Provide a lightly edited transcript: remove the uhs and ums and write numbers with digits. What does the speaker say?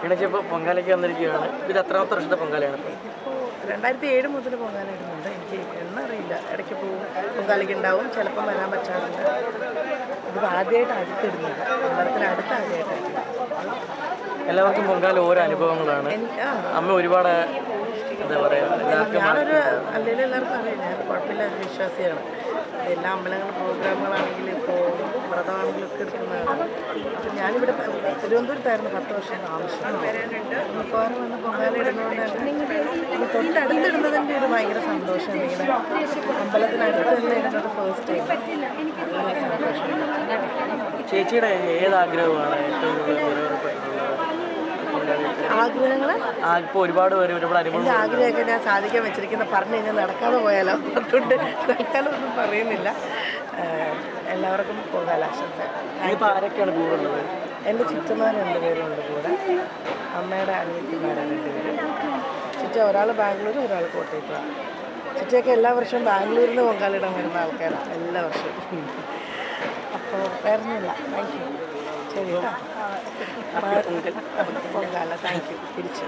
ഇണച്ചപ്പോൾ പൊങ്കാലയ്ക്ക് വന്നിരിക്കുകയാണ്. ഇത് എത്രാമത്തെ വർഷത്തെ പൊങ്കാലയാണ്? ഇപ്പോൾ 2007 മുതൽ പൊങ്കാല ഇടുന്നുണ്ട്. എനിക്ക് എന്നറിയില്ല, ഇടയ്ക്ക് പോകും, പൊങ്കാലയ്ക്ക് ഉണ്ടാവും, ചിലപ്പം വരാൻ പറ്റാറുണ്ട്. ഇതിപ്പോൾ ആദ്യമായിട്ട് അടുത്തിടുന്നത്, അമ്പലത്തിന് അടുത്ത് ആദ്യമായിട്ടായിരിക്കും. എല്ലാവർക്കും പൊങ്കാല ഓരോ അനുഭവങ്ങളാണ്. അമ്മ ഒരുപാട് എന്താ പറയുക, ഞാനൊരു അല്ലെങ്കിൽ എല്ലാവർക്കും അറിയാം, ഞാൻ കുഴപ്പമില്ലാത്ത വിശ്വാസിയാണ്. എല്ലാ അമ്പലങ്ങളും പ്രോഗ്രാമുകളാണെങ്കിലും ഇപ്പോൾ വ്രതമാണെങ്കിലും ഒക്കെ എടുക്കുന്നതാണ്. അപ്പം ഞാനിവിടെ തിരുവനന്തപുരത്തായിരുന്നു 10 വർഷം താമസം. മിക്കവാറും വന്ന് പൊങ്കാല ഇടുന്നതുകൊണ്ട് തൊട്ടടുത്തിടുന്നതിൻ്റെ ഒരു ഭയങ്കര സന്തോഷമാണ്. ഇങ്ങനെ അമ്പലത്തിനടുത്ത് തന്നെ ഇടുന്നത് ഫസ്റ്റ് ടൈം. അതിൻ്റെ സന്തോഷമുണ്ട്. ചേച്ചിയുടെ ഏതാഗ്രഹമാണ് ഏറ്റവും കൂടുതൽ ആഗ്രഹങ്ങൾ ഇപ്പോൾ ഒരുപാട് പേര് ഒരുപാട് അനുഭവം. എൻ്റെ ആഗ്രഹമൊക്കെ ഞാൻ സാധിക്കാൻ വെച്ചിരിക്കുന്ന പറഞ്ഞു കഴിഞ്ഞാൽ നടക്കാതെ പോയാലോ, അതുകൊണ്ട് തൽക്കാലം ഒന്നും പറയുന്നില്ല. എല്ലാവർക്കും പൊങ്കാലാശംസ. ഇപ്പോൾ ആരൊക്കെയാണ് കൂടുതലുള്ളത്? എൻ്റെ ചുറ്റന്മാർ 2 പേരുണ്ട് കൂടെ, അമ്മയുടെ അനിയത്തിമാരാണ് 2 പേരും. ചുറ്റ ഒരാൾ ബാംഗ്ലൂർ, ഒരാൾ കോട്ടയത്താണ്. ചുറ്റയൊക്കെ എല്ലാ വർഷവും ബാംഗ്ലൂരിൽ നിന്ന് പൊങ്കാലിടാൻ വരുന്ന ആൾക്കാരാണ് എല്ലാ വർഷവും. അപ്പോൾ വേറൊന്നുമില്ല. Thank you. ശരി കേട്ടോ. പൊങ്കാല. Thank you. തിരിച്ചു.